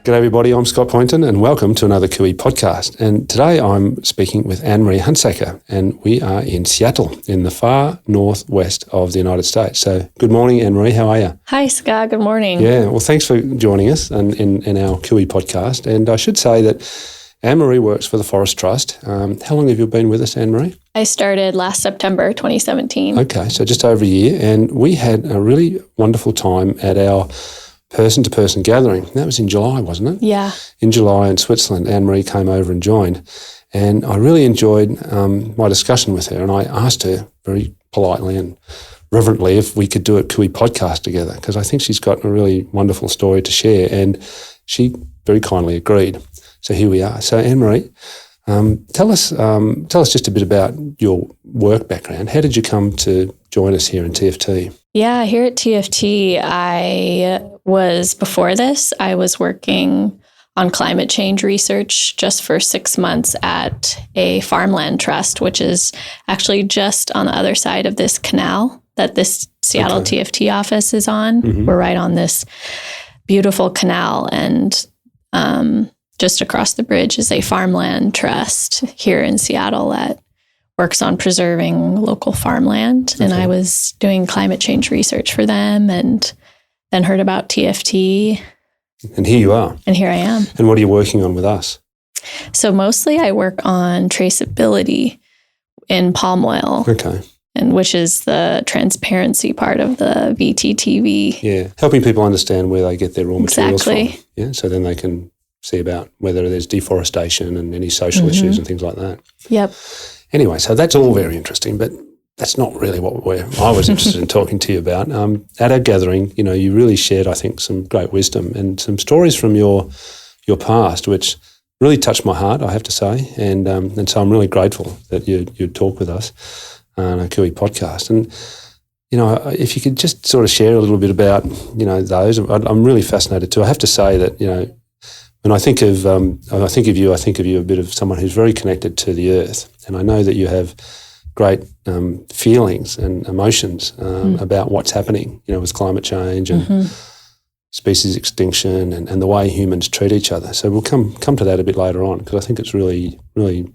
G'day everybody, I'm Scott Poynton and welcome to another QE podcast. And today I'm speaking with Anne-Marie Hunsaker and we are in Seattle in the far northwest of the United States. So good morning, Anne-Marie, how are you? Hi Scott, good morning. Yeah, well thanks for joining us in our QE podcast. And I should say that Anne-Marie works for the Forest Trust. How long have you been with us, Anne-Marie? I started last September 2017. Okay, so just over a year. And we had a really wonderful time at our person-to-person gathering. That was in July, wasn't it? Yeah. In July in Switzerland, Anne-Marie came over and joined. And I really enjoyed my discussion with her. And I asked her very politely and reverently if we could do a QE podcast together, because I think she's got a really wonderful story to share. And she very kindly agreed. So here we are. So Anne-Marie, tell us just a bit about your work background. How did you come to join us here in TFT? Yeah, here at TFT, before this, I was working on climate change research just for 6 months at a farmland trust, which is actually just on the other side of this canal that this Seattle TFT office is on. Mm-hmm. We're right on this beautiful canal, and just across the bridge is a farmland trust here in Seattle that works on preserving local farmland. Okay. And I was doing climate change research for them and then heard about TFT. And here you are. And here I am. And what are you working on with us? So mostly I work on traceability in palm oil. Okay. And which is the transparency part of the VTTV. Yeah, helping people understand where they get their raw materials from. Yeah, so then they can see about whether there's deforestation and any social issues and things like that. Yep. Anyway, so that's all very interesting, but that's not really what I was interested in talking to you about. At our gathering, you really shared, I think, some great wisdom and some stories from your past, which really touched my heart, I have to say. And so I'm really grateful that you'd talk with us on a QE podcast. And, if you could just sort of share a little bit about, those, I'm really fascinated too. I have to say that, when I think of you a bit of someone who's very connected to the earth. And I know that you have great feelings and emotions about what's happening, with climate change and species extinction and the way humans treat each other. So we'll come to that a bit later on, because I think it's really, really,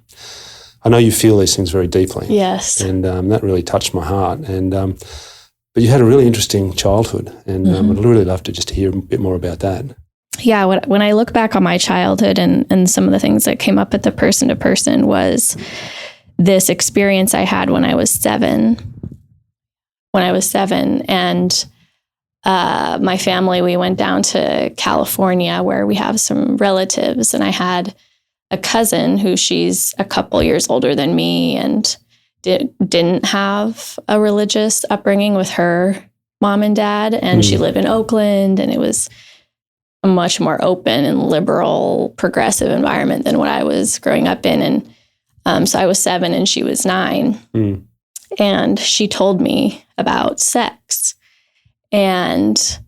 I know you feel these things very deeply. Yes. And that really touched my heart. And but you had a really interesting childhood, and I'd really love to just hear a bit more about that. Yeah, when I look back on my childhood and some of the things that came up at the person-to-person was this experience I had when I was seven. And my family, we went down to California where we have some relatives, and I had a cousin who she's a couple years older than me and didn't have a religious upbringing with her mom and dad, and she lived in Oakland, and it was a much more open and liberal, progressive environment than what I was growing up in. And so I was 7 and she was 9. And she told me about sex. And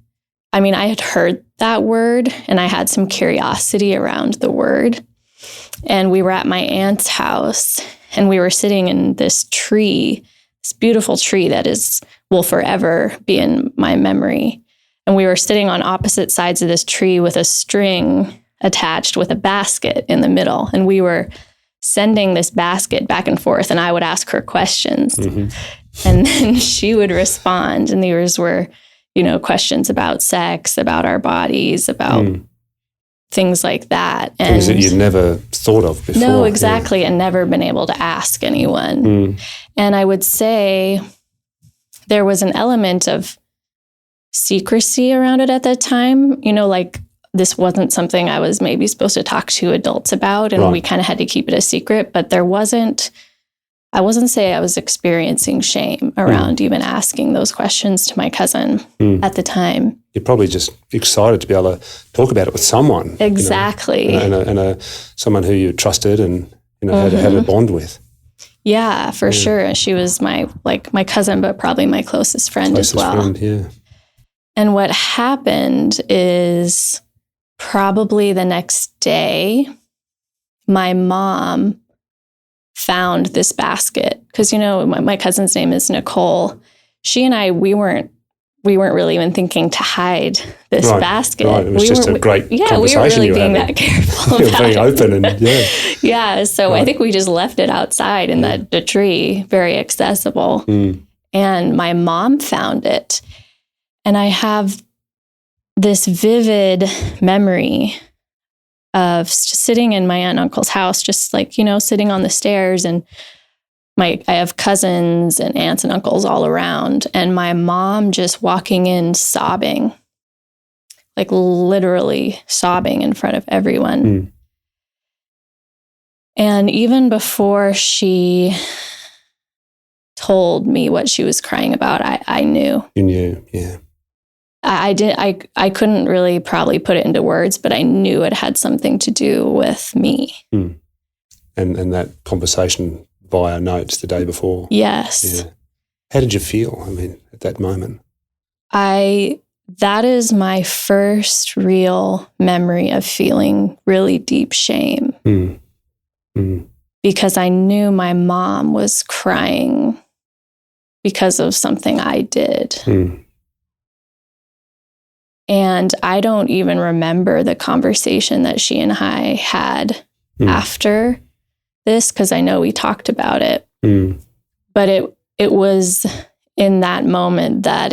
I mean, I had heard that word and I had some curiosity around the word. And we were at my aunt's house and we were sitting in this tree, this beautiful tree that will forever be in my memory. And we were sitting on opposite sides of this tree with a string attached with a basket in the middle. And we were sending this basket back and forth, and I would ask her questions. And then she would respond. And these were, questions about sex, about our bodies, about things like that. And things that you'd never thought of before. No, exactly. Yeah. And never been able to ask anyone. And I would say there was an element of secrecy around it at that time. This wasn't something I was maybe supposed to talk to adults about, and we kind of had to keep it a secret, but I wasn't say I was experiencing shame around even asking those questions to my cousin at the time. You're probably just excited to be able to talk about it with someone. Exactly. And someone who you trusted and, had a bond with. Yeah, for sure. She was my cousin, but probably my closest friend as well. And what happened is probably the next day, my mom found this basket because, my cousin's name is Nicole. She and I, we weren't we weren't really even thinking to hide this basket. Right. It was just a great conversation. We weren't really being that careful about being it. open and Yeah. So I think we just left it outside in the tree, very accessible. And my mom found it. And I have this vivid memory of sitting in my aunt and uncle's house, just like, sitting on the stairs, and I have cousins and aunts and uncles all around, and my mom just walking in sobbing, like literally sobbing in front of everyone. And even before she told me what she was crying about, I knew. You knew, yeah. I couldn't really probably put it into words, but I knew it had something to do with me. And that conversation via notes the day before. Yes. Yeah. How did you feel, at that moment? That is my first real memory of feeling really deep shame. Because I knew my mom was crying because of something I did. And I don't even remember the conversation that she and I had after this, because I know we talked about it. But it was in that moment that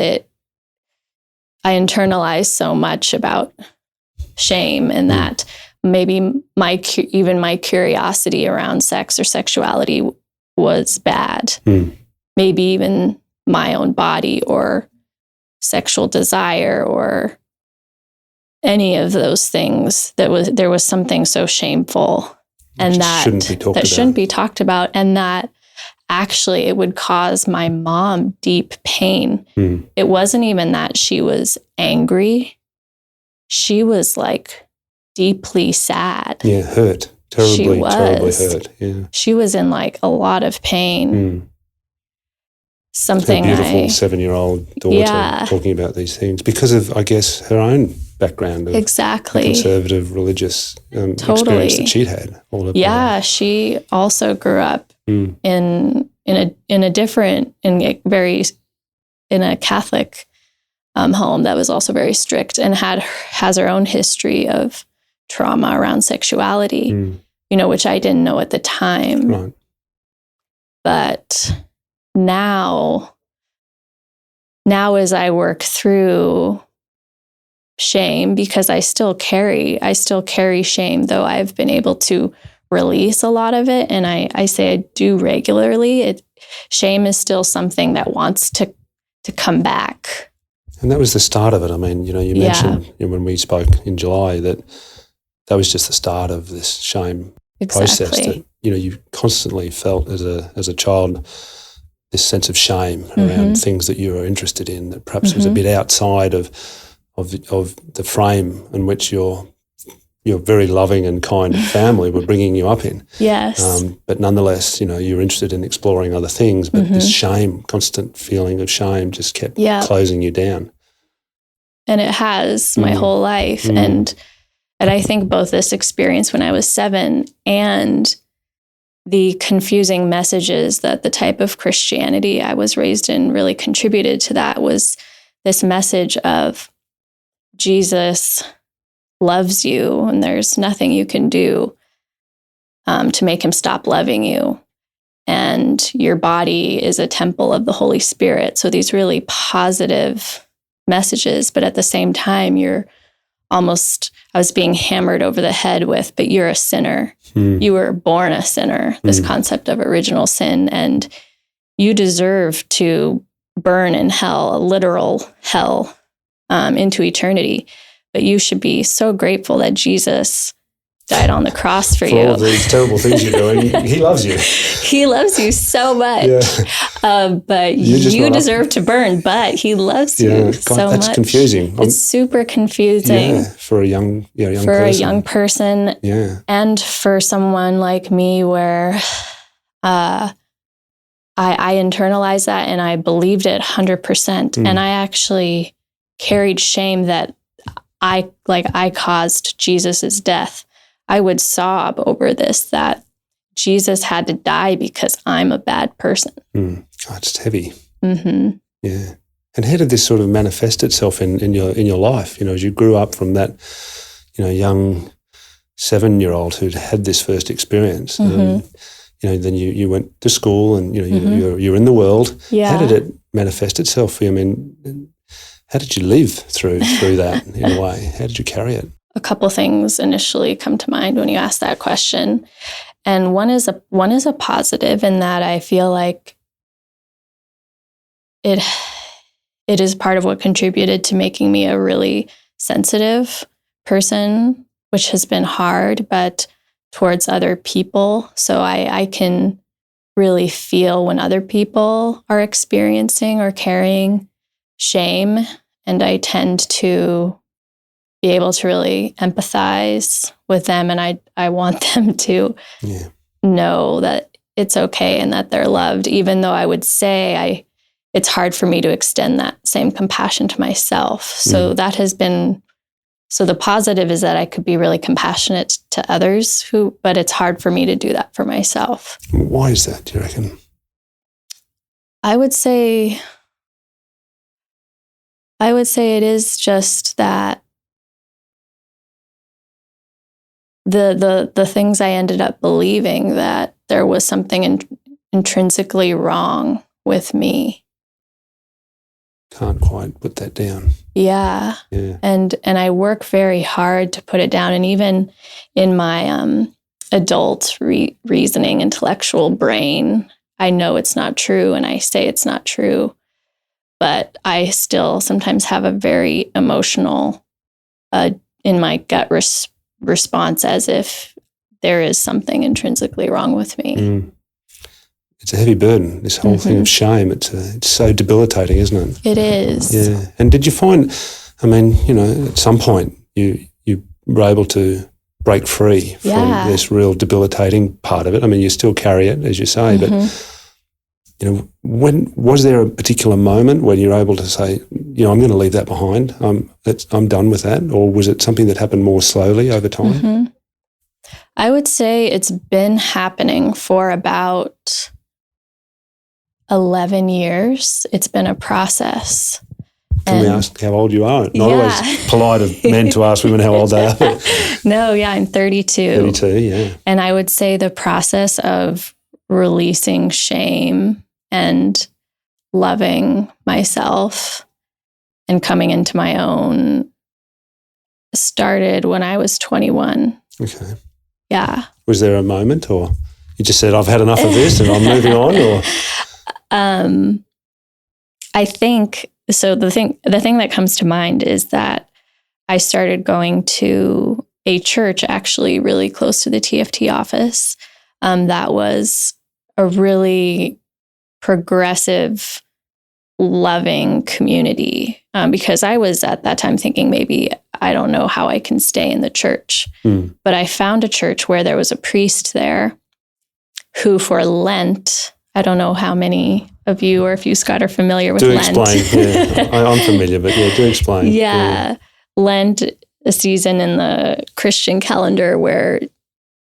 I internalized so much about shame, and that maybe my curiosity around sex or sexuality was bad. Maybe even my own body or sexual desire or any of those things. There was something so shameful and that shouldn't be talked about, and that actually it would cause my mom deep pain. It wasn't even that she was angry. She was like deeply sad. Yeah, hurt. Terribly hurt. Yeah. She was in like a lot of pain. Something her beautiful 7-year-old daughter talking about these things because of, I guess, her own background of conservative religious experience that she'd had all of her life. She also grew up in a Catholic home that was also very strict, and has her own history of trauma around sexuality, which I didn't know at the time. Right. But now as I work through shame, because I still carry shame, though I've been able to release a lot of it. And I say I do regularly. Shame is still something that wants to come back. And that was the start of it. You mentioned when we spoke in July that was just the start of this shame process that, you constantly felt as a child, this sense of shame around things that you were interested in that perhaps was a bit outside of the frame in which your very loving and kind family were bringing you up in. Yes. But nonetheless, you were interested in exploring other things, but this shame, constant feeling of shame just kept closing you down. And it has my whole life. And I think both this experience when I was 7 and the confusing messages that the type of Christianity I was raised in really contributed to that was this message of Jesus loves you and there's nothing you can do to make him stop loving you. And your body is a temple of the Holy Spirit. So these really positive messages, but at the same time, I was being hammered over the head with, but you're a sinner. You were born a sinner, this concept of original sin, and you deserve to burn in hell, a literal hell, into eternity. But you should be so grateful that Jesus died on the cross for you. All of these terrible things you're doing, he loves you. He loves you so much. But you deserve to burn, but he loves you so much. That's confusing. It's super confusing. For a young person. For a young person. Yeah. And for someone like me where I internalized that and I believed it 100%. And I actually carried shame that I caused Jesus's death. I would sob over this, that Jesus had to die because I'm a bad person. God, it's heavy. Mm-hmm. Yeah. And how did this sort of manifest itself in your life? You know, as you grew up from that, you know, young 7-year-old who'd had this first experience. You know, then you went to school, and you know you're in the world. Yeah. How did it manifest itself for you? I mean, how did you live through that in a way? How did you carry it? A couple things initially come to mind when you ask that question, and one is a positive in that I feel like it is part of what contributed to making me a really sensitive person, which has been hard, but towards other people. So I can really feel when other people are experiencing or carrying shame, and I tend to be able to really empathize with them, and I want them to know that it's okay and that they're loved, even though I would say it's hard for me to extend that same compassion to myself. So that has been, so the positive is that I could be really compassionate to others but it's hard for me to do that for myself. Why is that, do you reckon? I would say it is just that the things I ended up believing, that there was something intrinsically wrong with me. Can't quite put that down. Yeah. And I work very hard to put it down. And even in my adult reasoning, intellectual brain, I know it's not true, and I say it's not true. But I still sometimes have a very emotional, in my gut response, as if there is something intrinsically wrong with me. It's a heavy burden, this whole thing of shame. It's so debilitating, isn't it? It is. Yeah. And did you find, I mean, you know, at some point you were able to break free from this real debilitating part of it? I mean, you still carry it, as you say, but, you know, when was there a particular moment when you're able to say, you know, I'm going to leave that behind, I'm done with that? Or was it something that happened more slowly over time? I would say it's been happening for about 11 years. It's been a process. Can we ask how old you are? Not always polite of men to ask women how old they are. No, I'm 32. 32, yeah. And I would say the process of releasing shame and loving myself and coming into my own started when I was 21. Okay. Yeah. Was there a moment, or you just said, I've had enough of this and I'm moving on? Or I think so. The thing that comes to mind is that I started going to a church actually really close to the TFT office. That was a really progressive, loving community, because I was at that time thinking maybe I don't know how I can stay in the church. But I found a church where there was a priest there who, for Lent, I don't know how many of you, or if you, Scott, are familiar with Lent. Do explain. I'm familiar, but do explain. Yeah. Lent, a season in the Christian calendar where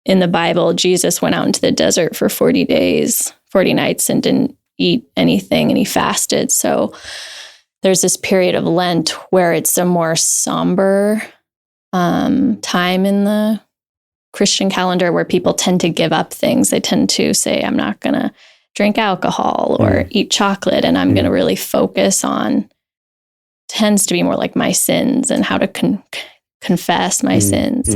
in the Bible, Jesus went out into the desert for 40 days, 40 nights, and didn't eat anything, and he fasted. So there's this period of Lent where it's a more somber time in the Christian calendar, where people tend to give up things. They tend to say, I'm not going to drink alcohol or eat chocolate, and I'm going to really focus on, tends to be more like my sins and how to confess my sins.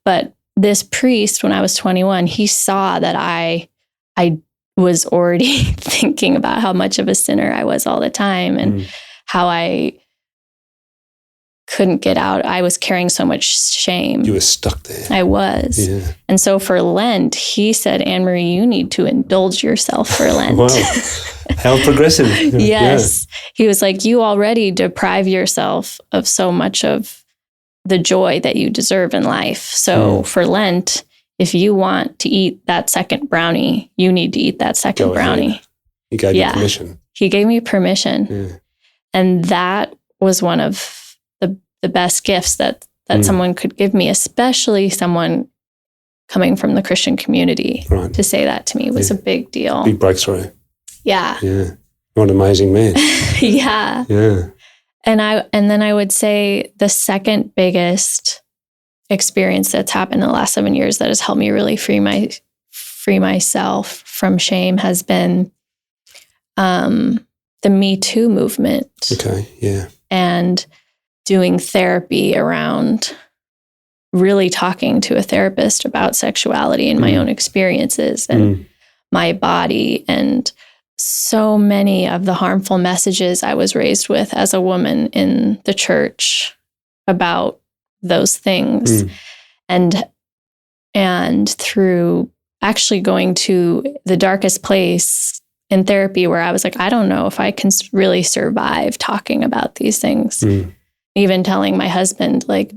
But this priest, when I was 21, he saw that I was already thinking about how much of a sinner I was all the time, and how I couldn't get out. I was carrying so much shame. You were stuck there. I was. Yeah. And so for Lent, he said, Anne-Marie, you need to indulge yourself for Lent. Wow. How progressive. Yes. Yeah. He was like, you already deprive yourself of so much of the joy that you deserve in life. So for Lent, if you want to eat that second brownie, you need to eat that second brownie. He gave you permission. He gave me permission. Yeah. And that was one of the best gifts that someone could give me, especially someone coming from the Christian community. To say that to me was a big deal. Big breakthrough. Yeah. Yeah. What an amazing man. Yeah. Yeah. And then I would say the second biggest experience that's happened in the last 7 years that has helped me really free myself from shame has been the Me Too movement. Okay. Yeah. And doing therapy around really talking to a therapist about sexuality and my own experiences and my body, and so many of the harmful messages I was raised with as a woman in the church about those things. And through actually going to the darkest place in therapy where I was like, I don't know if I can really survive talking about these things. Even telling my husband, like,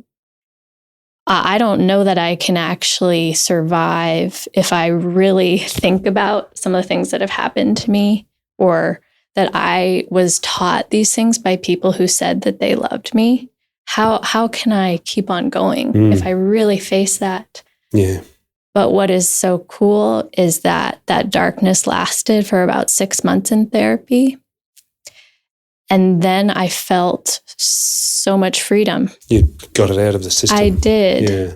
I don't know that I can actually survive if I really think about some of the things that have happened to me, or that I was taught these things by people who said that they loved me. How can I keep on going if I really face that? Yeah. But what is so cool is that darkness lasted for about 6 months in therapy. And then I felt so much freedom. You got it out of the system. I did. Yeah.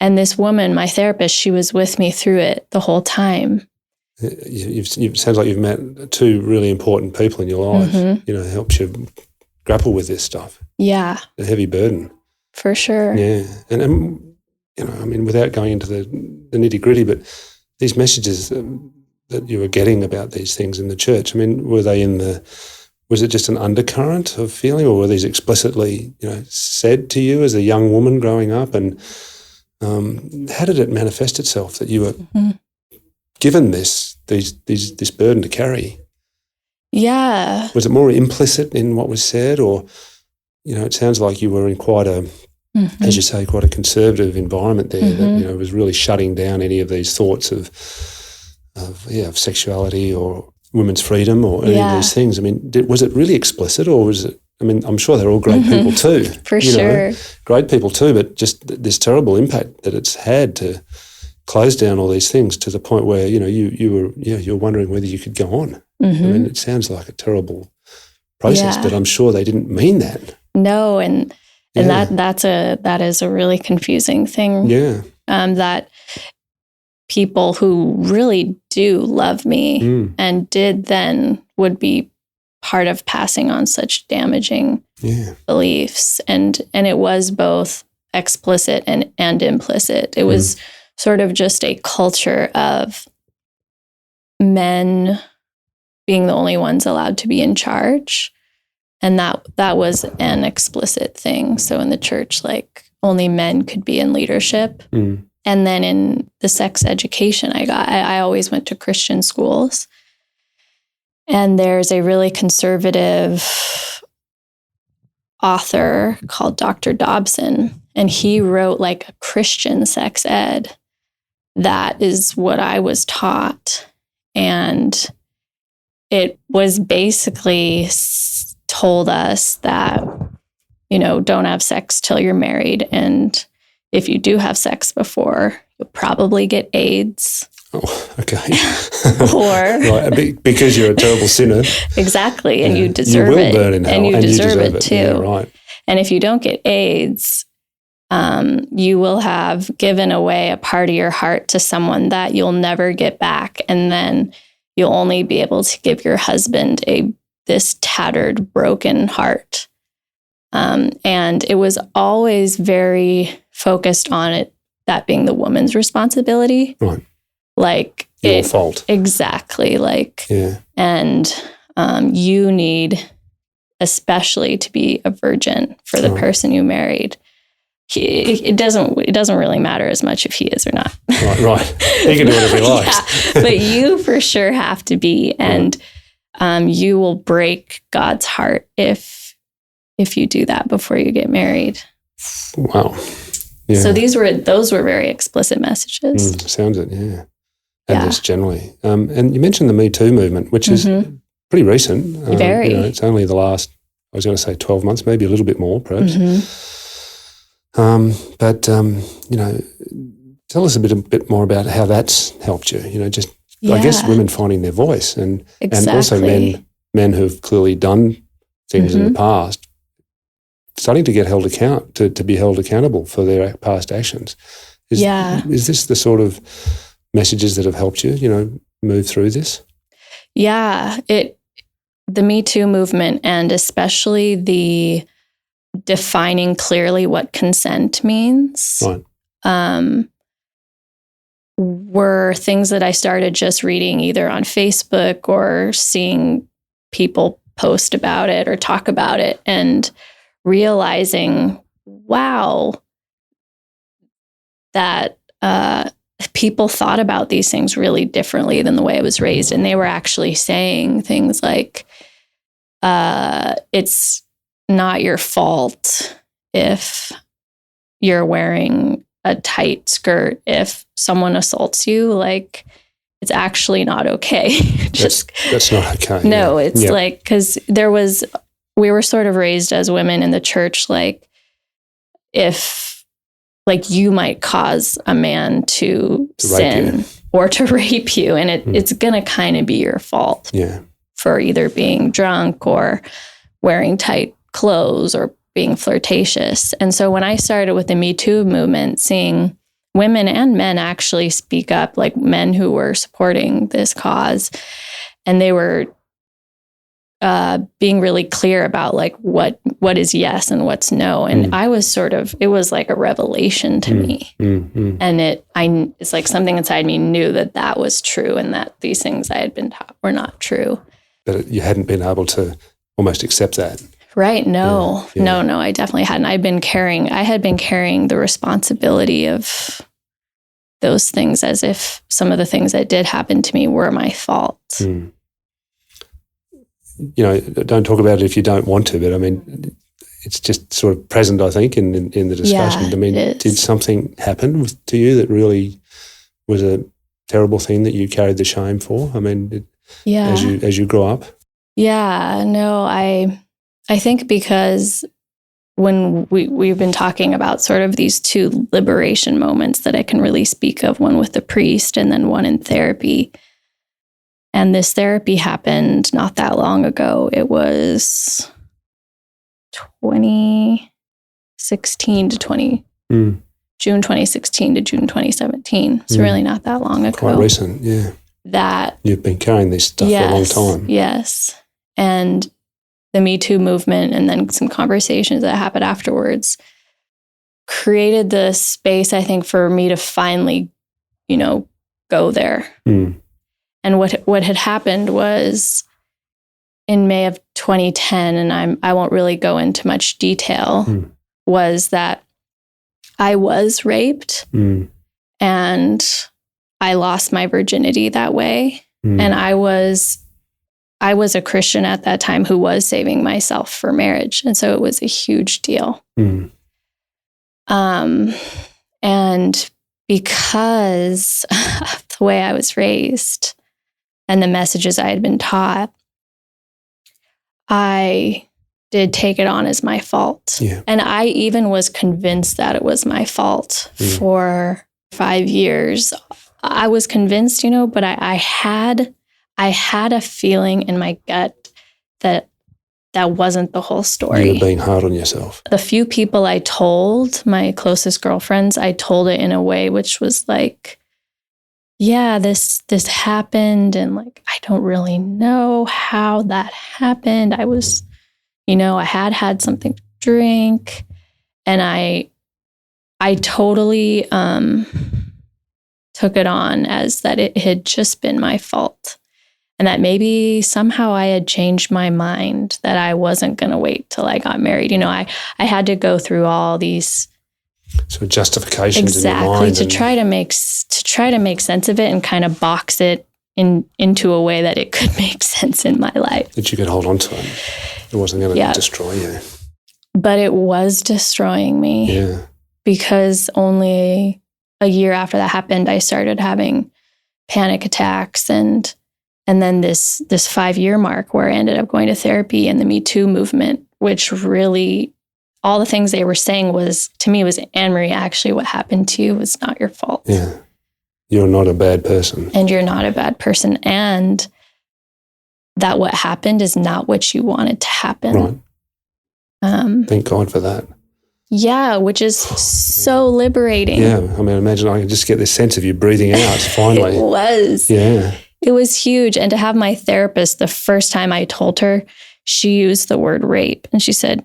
And this woman, my therapist, she was with me through it the whole time. It sounds like you've met two really important people in your life. Helps you grapple with this stuff. Yeah. A heavy burden. For sure. Yeah. And without going into the nitty gritty, but these messages that you were getting about these things in the church, were they was it just an undercurrent of feeling, or were these explicitly, said to you as a young woman growing up? And how did it manifest itself that you were given this burden to carry? Yeah. Was it more implicit in what was said, or, it sounds like you were in quite a, as you say, quite a conservative environment there that, was really shutting down any of these thoughts of sexuality or women's freedom or any of these things. Was it really explicit, or was it, I'm sure they're all great people too. For sure. Great people too, but just this terrible impact that it's had to close down all these things to the point where, you're wondering whether you could go on. It sounds like a terrible process, but I'm sure they didn't mean that. No, and that is a really confusing thing. Yeah. That people who really do love me and did then would be part of passing on such damaging beliefs. And it was both explicit and implicit. It was sort of just a culture of men being the only ones allowed to be in charge. And that was an explicit thing. So in the church, like, only men could be in leadership. And then in the sex education I always went to Christian schools. And there's a really conservative author called Dr. Dobson, and he wrote like a Christian sex ed. That is what I was taught. And it was basically told us that, don't have sex till you're married. And if you do have sex before, you'll probably get AIDS. Oh, okay. Or because you're a terrible sinner. Exactly. And you deserve it. You will burn in hell. And you deserve it too. Yeah, right. And if you don't get AIDS, you will have given away a part of your heart to someone that you'll never get back. And then you'll only be able to give your husband this tattered, broken heart. And it was always very focused on it, that being the woman's responsibility. Right. Like your fault. Exactly. And you need especially to be a virgin for the person you married. It doesn't really matter as much if he is or not. Right. He can do whatever he likes. But you for sure have to be, and you will break God's heart if you do that before you get married. Wow. Yeah. So those were very explicit messages. Sounds it, yeah. And just generally. And you mentioned the Me Too movement, which is pretty recent. Very. It's only the last, I was going to say 12 months, maybe a little bit more perhaps. But tell us a bit more about how that's helped you. I guess women finding their voice and also men men who've clearly done things in the past starting to get held to be held accountable for their past actions. Is this the sort of messages that have helped you, move through this? Yeah, the Me Too movement, and especially the defining clearly what consent means, Right. were things that I started just reading either on Facebook or seeing people post about it or talk about it, and realizing, wow, that people thought about these things really differently than the way I was raised. And they were actually saying things like, it's not your fault if you're wearing a tight skirt. If someone assaults you, like, it's actually not okay. That's not okay. No, it's like, because we were sort of raised as women in the church, like, if, like, you might cause a man to sin or to rape you, and it's going to kind of be your fault for either being drunk or wearing tight clothes or being flirtatious. And so when I started with the Me Too movement, seeing women and men actually speak up, like men who were supporting this cause, and they were being really clear about like what is yes and what's no. And I was it was like a revelation to me. And it's like something inside me knew that was true, and that these things I had been taught were not true. But you hadn't been able to almost accept that. Right. No, no, I definitely hadn't. I had been carrying the responsibility of those things as if some of the things that did happen to me were my fault. Don't talk about it if you don't want to, but I mean, it's just sort of present, I think, in the discussion. Yeah, I mean, did something happen to you that really was a terrible thing that you carried the shame for? I mean, as you grow up? Yeah, no, I think because when we've been talking about sort of these two liberation moments that I can really speak of, one with the priest and then one in therapy. And this therapy happened not that long ago. It was 2016 to June 2016 to June 2017. It's really not that long ago. Quite recent, yeah. That you've been carrying this stuff for a long time. Yes. And the Me Too movement, and then some conversations that happened afterwards, created the space, I think, for me to finally, go there. And what had happened was in May of 2010, and I won't really go into much detail, was that I was raped and I lost my virginity that way. And I was a Christian at that time who was saving myself for marriage. And so it was a huge deal. And because of the way I was raised and the messages I had been taught, I did take it on as my fault. Yeah. And I even was convinced that it was my fault for 5 years. I was convinced, but I had a feeling in my gut that wasn't the whole story. You were being hard on yourself. The few people I told, my closest girlfriends, I told it in a way which was like, yeah, this happened, and like, I don't really know how that happened. I was, I had something to drink, and I totally took it on as that it had just been my fault. And that maybe somehow I had changed my mind, that I wasn't going to wait till I got married. I had to go through all these so justifications in your mind, to try to make sense of it and kind of box it into a way that it could make sense in my life. That you could hold on to it. It wasn't going to destroy you. But it was destroying me. Yeah. Because only a year after that happened, I started having panic attacks, and then this 5-year mark where I ended up going to therapy, and the Me Too movement, which really, all the things they were saying was, to me, was, Anne-Marie, actually what happened to you was not your fault. Yeah. You're not a bad person. And you're not a bad person. And that what happened is not what you wanted to happen. Right. Thank God for that. Yeah, which is so liberating. Yeah, I mean, imagine I can just get this sense of you breathing out finally. It was. Yeah. It was huge. And to have my therapist, the first time I told her, she used the word rape. And she said,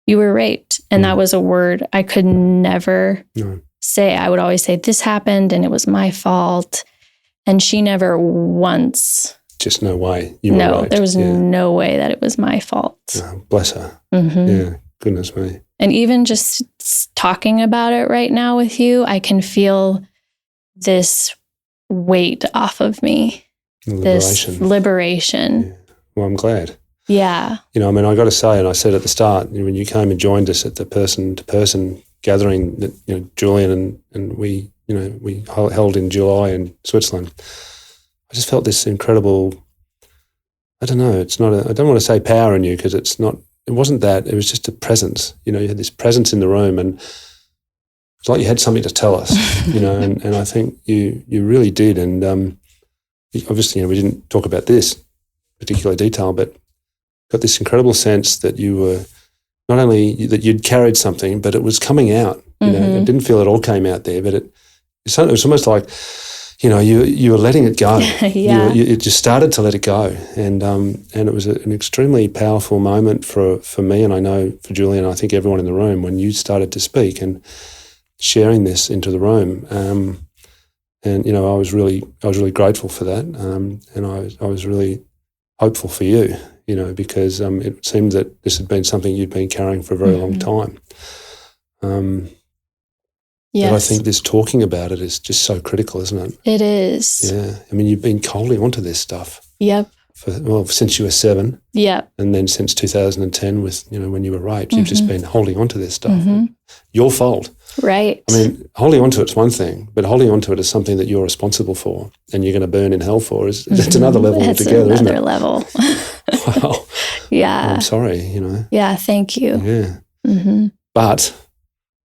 you were raped. And that was a word I could never say. I would always say, this happened and it was my fault. And she never once. Just no way. You were raped. There was no way that it was my fault. Oh, bless her. Mm-hmm. Yeah, goodness me. And even just talking about it right now with you, I can feel this weight off of me. This liberation. Yeah. Well, I'm glad. Yeah. You know, I mean, I got to say, and I said at the start, when you came and joined us at the person-to-person gathering that, you know, Julian and we, you know, we held in July in Switzerland, I just felt this incredible, I don't know, I don't want to say power in you because it wasn't that, it was just a presence. You know, you had this presence in the room and it's like you had something to tell us, you know, and I think you really did. And obviously, you know, we didn't talk about this particular detail, but got this incredible sense that you were not only that you'd carried something, but it was coming out. You know, it didn't feel it all came out there, but it was almost like, you know, you were letting it go. Yeah. It just started to let it go, and it was an extremely powerful moment for me, and I know for Julian, I think everyone in the room, when you started to speak and sharing this into the room. And you know, I was really grateful for that, and I was really hopeful for you. You know, because it seemed that this had been something you'd been carrying for a very long time. Yes. But I think this talking about it is just so critical, isn't it? It is. Yeah. I mean, you've been holding onto this stuff. Yep. Since you were 7. Yep. And then since 2010 with, you know, when you were raped, you've just been holding onto this stuff. Your fault. Right. I mean, holding onto it's one thing, but holding onto it is something that you're responsible for and you're going to burn in hell for. That's another level altogether, isn't it? Another level. Wow. Yeah. I'm sorry, you know. Yeah, thank you. Yeah. But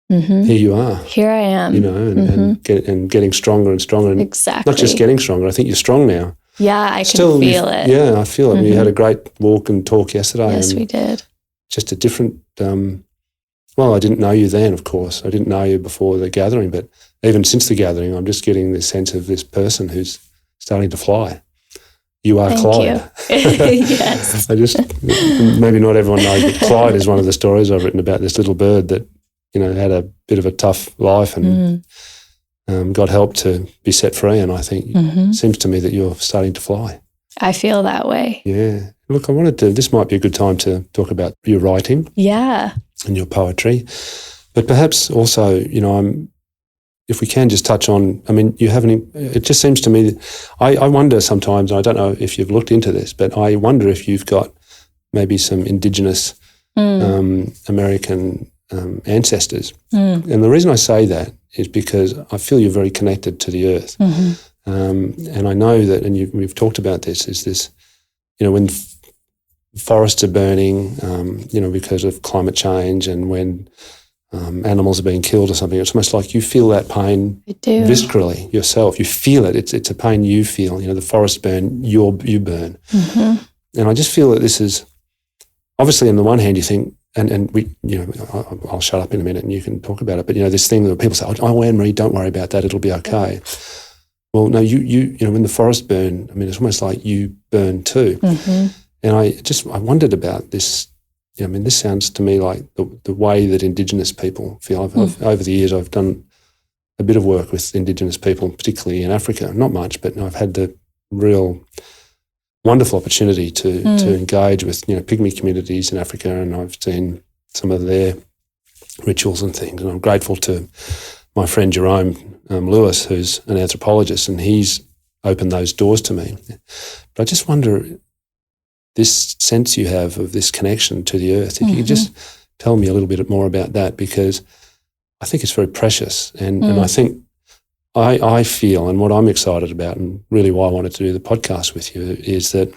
here you are. Here I am. You know, and getting stronger and stronger. And exactly. not just getting stronger. I think you're strong now. Yeah, I can feel it. Yeah, I feel it. We had a great walk and talk yesterday. Yes, we did. Just a different, well, I didn't know you then, of course. I didn't know you before the gathering, but even since the gathering, I'm just getting this sense of this person who's starting to fly. You are Clyde. Yes. Maybe not everyone knows, but Clyde is one of the stories I've written about this little bird that, you know, had a bit of a tough life and got help to be set free. And I think it seems to me that you're starting to fly. I feel that way. Yeah. Look, this might be a good time to talk about your writing. Yeah. And your poetry. But perhaps also, you know, if we can just touch on, I mean, it just seems to me, I wonder sometimes, I don't know if you've looked into this, but I wonder if you've got maybe some Indigenous American ancestors. And the reason I say that is because I feel you're very connected to the earth. And I know that, and we've talked about this, is this, you know, when forests are burning, you know, because of climate change, and when animals are being killed or something, it's almost like you feel that pain viscerally yourself. You feel it. It's a pain you feel. You know, the forests burn, you burn. And I just feel that this is, obviously on the one hand you think, and we, you know, I'll shut up in a minute and you can talk about it, but, you know, this thing that people say, oh, Anne-Marie, don't worry about that, it'll be okay. Well, no, you know, when the forests burn, I mean, it's almost like you burn too. And I wondered about this. You know, I mean, this sounds to me like the way that Indigenous people feel. Over the years, I've done a bit of work with Indigenous people, particularly in Africa. Not much, but I've had the real wonderful opportunity to engage with, you know, pygmy communities in Africa, and I've seen some of their rituals and things. And I'm grateful to my friend Jerome Lewis, who's an anthropologist, and he's opened those doors to me. But I just wonder, this sense you have of this connection to the earth, if you could just tell me a little bit more about that, because I think it's very precious. And I think I feel, and what I'm excited about, and really why I wanted to do the podcast with you, is that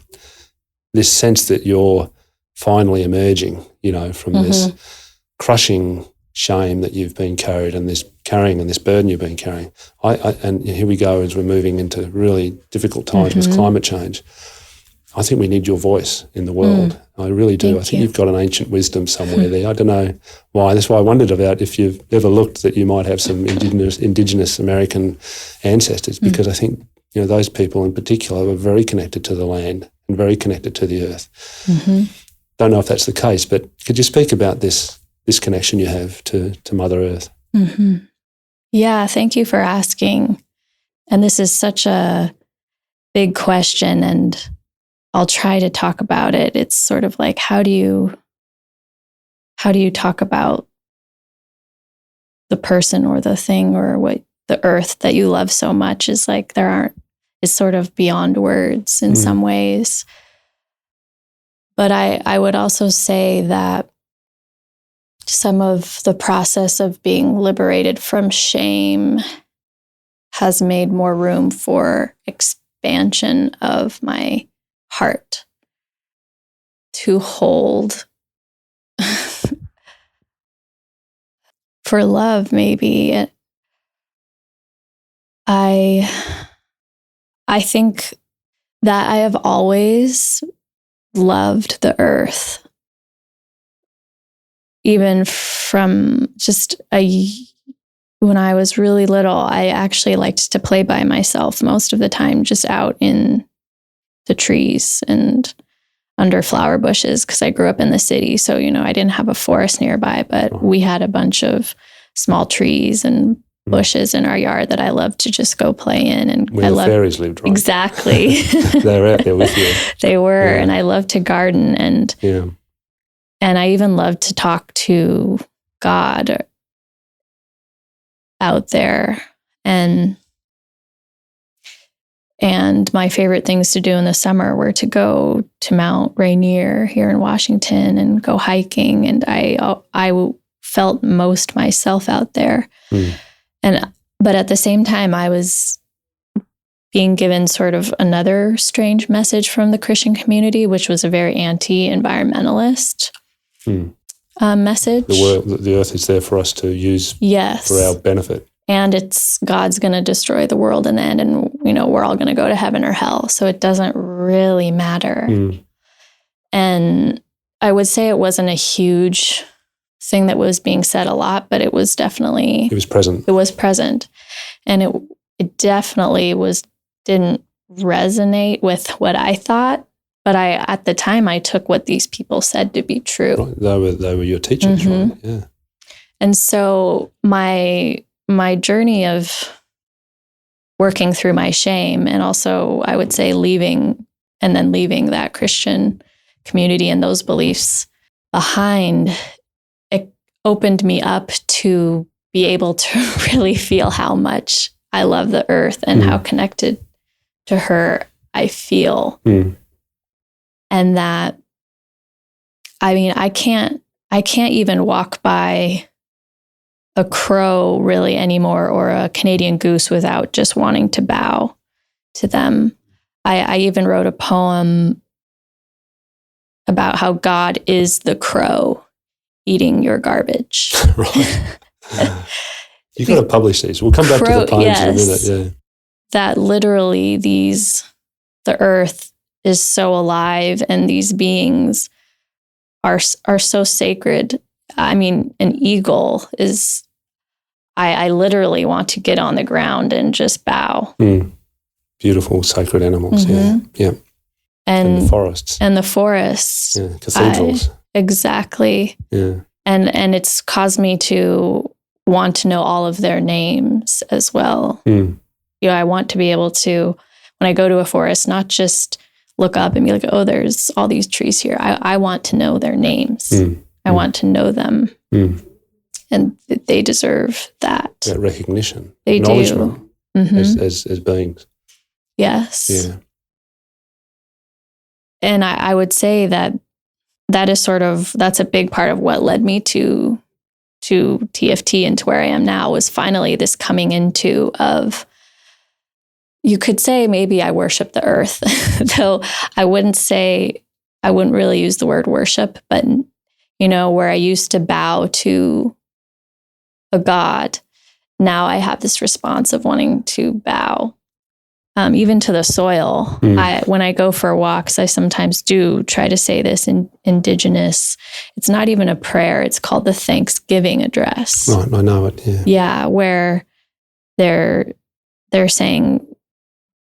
this sense that you're finally emerging, you know, from this crushing shame that you've been carried and this burden you've been carrying. And here we go as we're moving into really difficult times with climate change. I think we need your voice in the world. I really do. I think you've got an ancient wisdom somewhere there. I don't know why. That's why I wondered about if you've ever looked that you might have some indigenous American ancestors, because I think, you know, those people in particular were very connected to the land and very connected to the earth. Don't know if that's the case, but could you speak about this connection you have to Mother Earth? Yeah, thank you for asking. And this is such a big question, and I'll try to talk about it. It's sort of like, how do you talk about the person or the thing or what the earth that you love so much is like, is sort of beyond words in some ways. But I would also say that some of the process of being liberated from shame has made more room for expansion of my heart to hold for love, maybe. I think that I have always loved the earth, even from just when I was really little. I actually liked to play by myself most of the time, just out in the trees and under flower bushes, because I grew up in the city. So, you know, I didn't have a forest nearby, but we had a bunch of small trees and bushes in our yard that I loved to just go play in. And where the fairies lived, right? Exactly. They were out there with you. They were, and I loved to garden, and I even loved to talk to God out there. And my favorite things to do in the summer were to go to Mount Rainier here in Washington and go hiking. And I felt most myself out there. But at the same time, I was being given sort of another strange message from the Christian community, which was a very anti-environmentalist message. The earth is there for us to use for our benefit. And it's God's going to destroy the world in the end, and, you know, we're all going to go to heaven or hell. So it doesn't really matter. And I would say it wasn't a huge thing that was being said a lot, but it was definitely... It was present. It was present. And it definitely didn't resonate with what I thought. But at the time, I took what these people said to be true. Right. They were your teachers, right? Yeah. And so my journey of working through my shame, and also I would say leaving that Christian community and those beliefs behind, it opened me up to be able to really feel how much I love the earth and how connected to her I feel. And that, I mean, I can't even walk by a crow really anymore, or a Canadian goose, without just wanting to bow to them. I even wrote a poem about how God is the crow eating your garbage. Right. You've got to publish these. We'll come back to the poems in a minute. Yeah. That literally the earth is so alive, and these beings are so sacred. I mean, an eagle is, I literally want to get on the ground and just bow. Beautiful sacred animals. Yeah. And the forests. Yeah. Cathedrals. Exactly. Yeah. And it's caused me to want to know all of their names as well. You know, I want to be able to, when I go to a forest, not just look up and be like, oh, there's all these trees here. I want to know their names. I want to know them. And they deserve that. That recognition. They acknowledgement do. As beings. Yes. Yeah. And I would say that is that's a big part of what led me to TFT and to where I am now, was finally this coming into of, you could say maybe I worship the earth, though I wouldn't really use the word worship, but, you know, where I used to bow to a God, now I have this response of wanting to bow even to the soil. When I go for walks, I sometimes do try to say this in Indigenous. It's not even a prayer. It's called the Thanksgiving address. Right, I know it. Yeah. Yeah, where they're saying,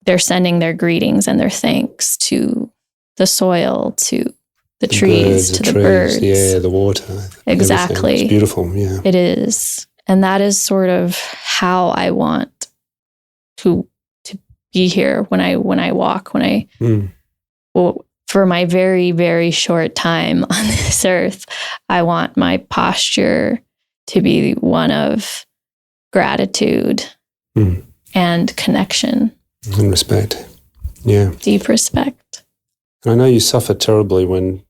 they're sending their greetings and their thanks to the soil, to the trees, to the birds. Yeah, the water. Exactly. Everything. It's beautiful. Yeah. It is. And that is sort of how I want to be here when I walk, well, for my very, very short time on this earth. I want my posture to be one of gratitude and connection. And respect. Yeah. Deep respect. And I know you suffer terribly when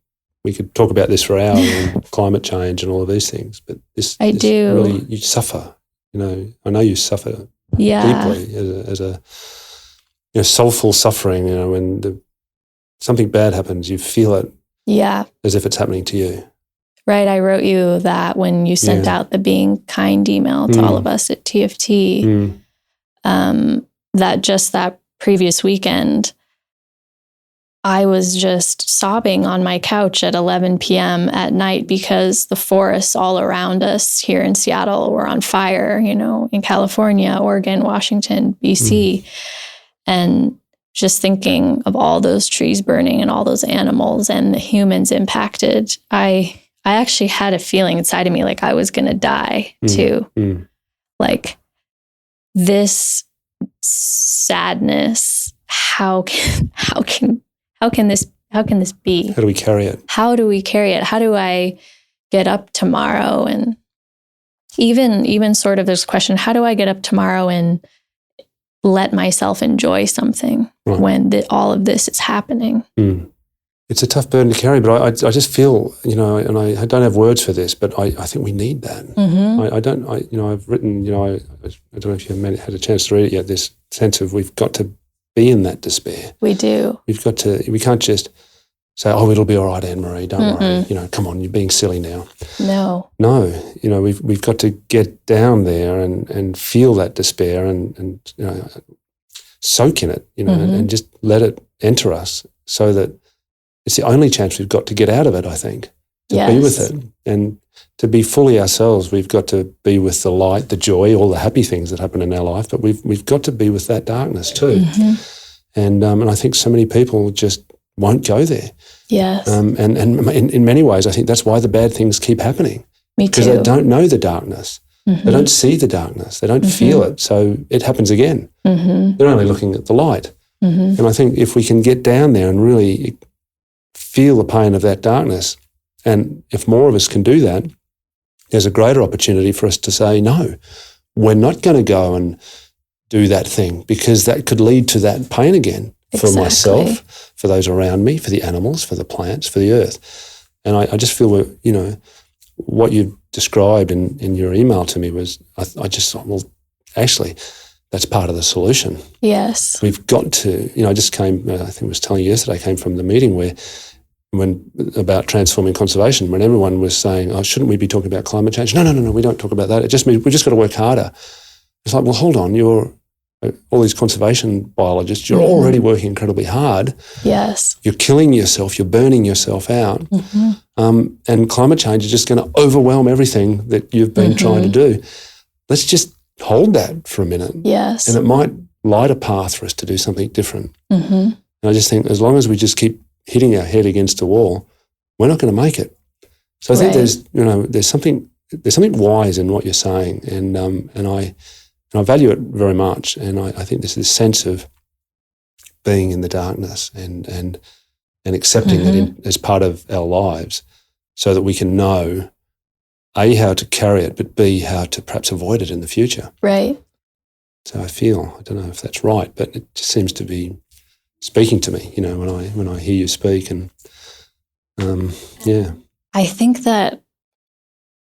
we could talk about this for hours and climate change and all of these things, but this do. Really, you suffer. I know you suffer deeply as a soulful suffering. When something bad happens, you feel it. Yeah. As if it's happening to you. Right. I wrote you that when you sent out the Being Kind email to all of us at TFT, that previous weekend, I was just sobbing on my couch at 11 p.m. at night because the forests all around us here in Seattle were on fire, in California, Oregon, Washington, BC. And just thinking of all those trees burning and all those animals and the humans impacted, I actually had a feeling inside of me like I was going to die too. Like this sadness, how can this be? How do we carry it? How do we carry it? How do I get up tomorrow? And even sort of this question, how do I get up tomorrow and let myself enjoy something when all of this is happening? It's a tough burden to carry, but I just feel, and I don't have words for this, but I think we need that. I've written, I don't know if you've had a chance to read it yet, this sense of we've got to be in that despair. We do. We can't just say, oh, it'll be all right, Anne-Marie, don't worry. Come on, you're being silly now. No, we've got to get down there and feel that despair and soak in it, and just let it enter us so that it's the only chance we've got to get out of it, I think, to be with it. And to be fully ourselves, we've got to be with the light, the joy, all the happy things that happen in our life, but we've got to be with that darkness too. And I think so many people just won't go there. Yes. And in many ways, I think that's why the bad things keep happening. Me too. Because they don't know the darkness. They don't see the darkness. They don't feel it. So it happens again. They're only looking at the light. And I think if we can get down there and really feel the pain of that darkness, and if more of us can do that, there's a greater opportunity for us to say, no, we're not going to go and do that thing because that could lead to that pain again for myself, for those around me, for the animals, for the plants, for the earth. And I just feel, what you've described in your email to me was, I just thought, well, actually, that's part of the solution. Yes. We've got to, I just came, I think I was telling you yesterday, I came from the meeting about transforming conservation, when everyone was saying, oh, shouldn't we be talking about climate change? No, we don't talk about that. It just means we just got to work harder. It's like, well, hold on, you're all these conservation biologists, you're already working incredibly hard. Yes. You're killing yourself, you're burning yourself out. And climate change is just going to overwhelm everything that you've been trying to do. Let's just hold that for a minute. Yes. And it might light a path for us to do something different. And I just think as long as we just keep hitting our head against a wall, we're not going to make it. So I think there's something wise in what you're saying, and I value it very much. And I think there's this sense of being in the darkness and accepting it as part of our lives, so that we can know A, how to carry it, but B, how to perhaps avoid it in the future. Right. So I don't know if that's right, but it just seems to be speaking to me, when I hear you speak, and I think that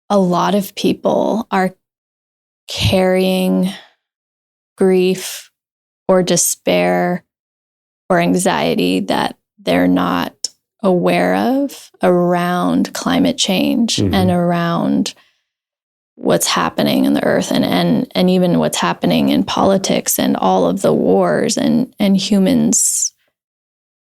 a lot of people are carrying grief or despair or anxiety that they're not aware of around climate change and around what's happening in the earth and even what's happening in politics and all of the wars and humans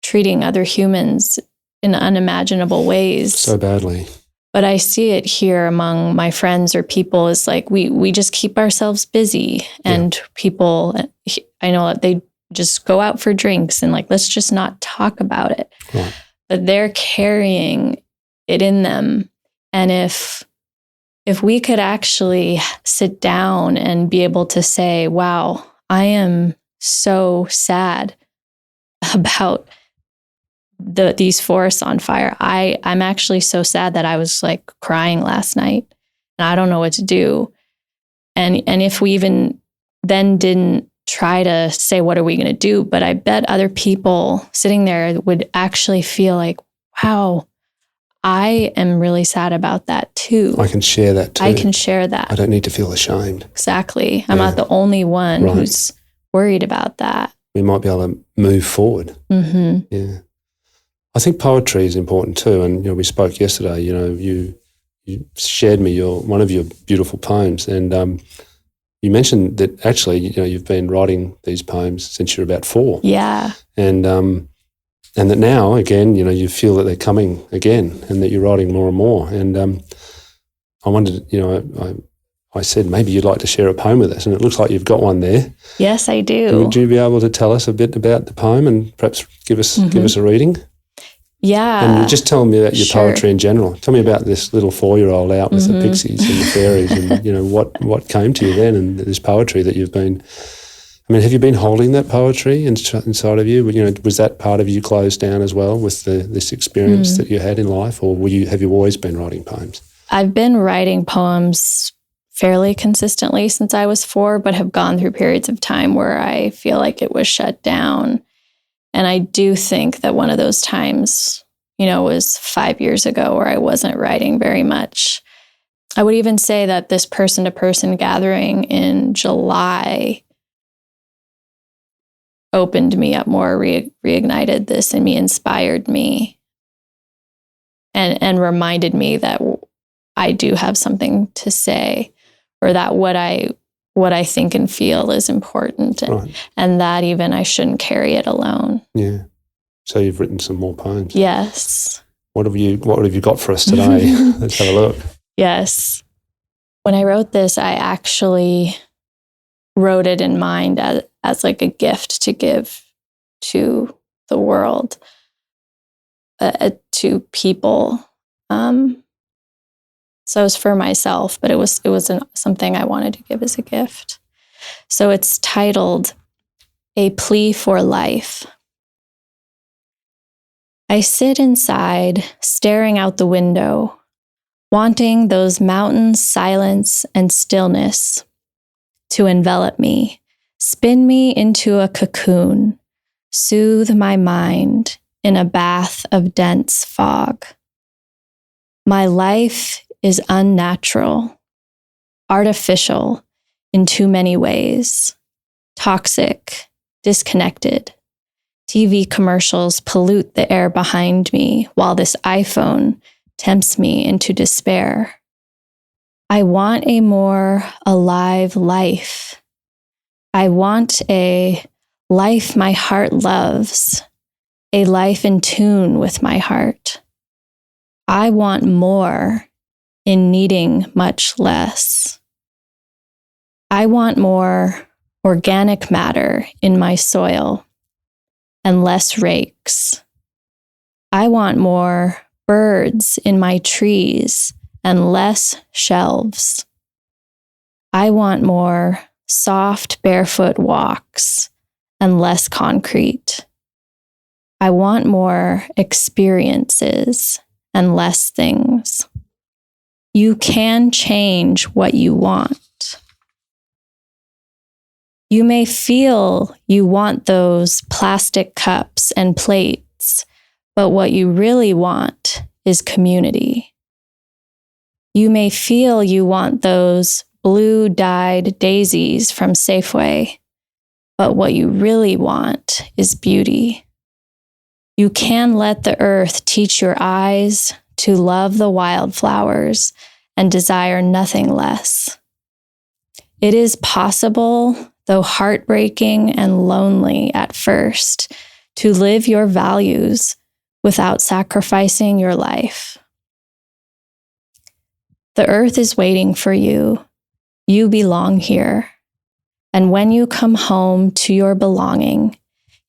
treating other humans in unimaginable ways. So badly. But I see it here among my friends or people is like we just keep ourselves busy, and people, I know they just go out for drinks and like, let's just not talk about it. Right. But they're carrying it in them. And if we could actually sit down and be able to say, wow, I am so sad about these forests on fire. I'm actually so sad that I was like crying last night and I don't know what to do. And if we even then didn't try to say, what are we going to do? But I bet other people sitting there would actually feel like, wow, I am really sad about that too. I can share that too. I can share that. I don't need to feel ashamed. Exactly. I'm not the only one who's worried about that. We might be able to move forward. Mm-hmm. Yeah. I think poetry is important too. And, we spoke yesterday, you shared me one of your beautiful poems. And you mentioned that actually, you've been writing these poems since you're about 4. Yeah. And that now, again, you feel that they're coming again and that you're writing more and more. And I wondered, I said, maybe you'd like to share a poem with us. And it looks like you've got one there. Yes, I do. Would you be able to tell us a bit about the poem and perhaps give us a reading? Yeah. And just tell me about your poetry in general. Tell me about this little 4-year-old out with the pixies and the fairies and, what came to you then and this poetry that you've been... I mean, have you been holding that poetry inside of you? Was that part of you closed down as well with this experience that you had in life, or have you always been writing poems? I've been writing poems fairly consistently since I was 4, but have gone through periods of time where I feel like it was shut down. And I do think that one of those times, was 5 years ago where I wasn't writing very much. I would even say that this person-to-person gathering in July opened me up more, reignited this in me, inspired me, and reminded me that I do have something to say, or that what I think and feel is important, and that even I shouldn't carry it alone. Yeah. So you've written some more poems. Yes. What have you got for us today? Let's have a look. Yes. When I wrote this, I actually wrote it in mind as like a gift to give to the world, to people. So it was for myself, but it was something I wanted to give as a gift. So it's titled A Plea for Life. I sit inside, staring out the window, wanting those mountains' silence and stillness to envelop me, spin me into a cocoon, soothe my mind in a bath of dense fog. My life is unnatural, artificial in too many ways, toxic, disconnected. TV commercials pollute the air behind me while this iPhone tempts me into despair. I want a more alive life. I want a life my heart loves, a life in tune with my heart. I want more in needing much less. I want more organic matter in my soil and less rakes. I want more birds in my trees and less shelves. I want more soft barefoot walks and less concrete. I want more experiences and less things. You can change what you want. You may feel you want those plastic cups and plates, but what you really want is community. You may feel you want those blue-dyed daisies from Safeway, but what you really want is beauty. You can let the earth teach your eyes to love the wildflowers and desire nothing less. It is possible, though heartbreaking and lonely at first, to live your values without sacrificing your life. The earth is waiting for you. You belong here. And when you come home to your belonging,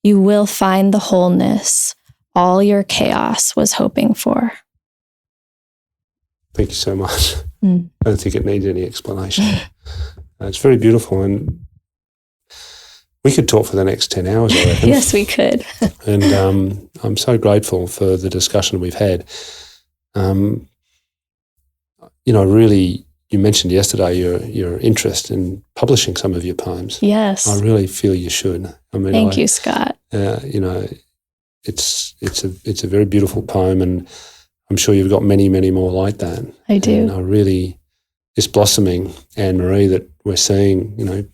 you will find the wholeness all your chaos was hoping for. Thank you so much. I don't think it needs any explanation. It's very beautiful, and we could talk for the next 10 hours, I reckon. Yes, we could. And I'm so grateful for the discussion we've had. Really, you mentioned yesterday your interest in publishing some of your poems. Yes. I really feel you should. Thank you, Scott. It's a very beautiful poem, and I'm sure you've got many, many more like that. I do. And this blossoming Anne-Marie that we're seeing,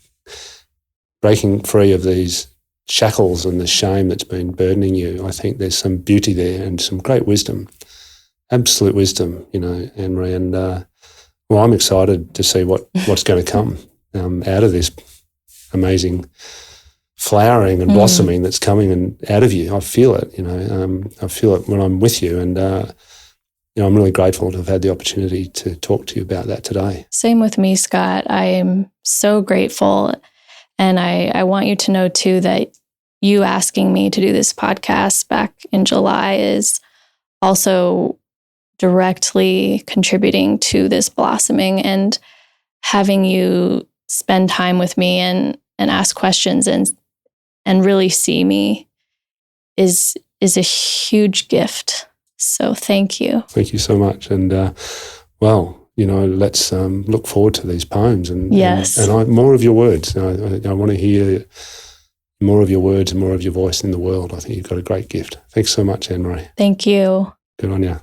breaking free of these shackles and the shame that's been burdening you, I think there's some beauty there and some great wisdom, absolute wisdom, Anne-Marie. And I'm excited to see what's going to come out of this amazing flowering and blossoming that's coming and out of you. I feel it, I feel it when I'm with you, and I'm really grateful to have had the opportunity to talk to you about that today. Same with me, Scott. I am so grateful, and I want you to know too that you asking me to do this podcast back in July is also directly contributing to this blossoming, and having you spend time with me and ask questions and really see me is a huge gift. So thank you. Thank you so much. And let's look forward to these poems and yes, and more of your words. I want to hear more of your words and more of your voice in the world. I think you've got a great gift. Thanks so much, Anne-Marie. Thank you. Good on you.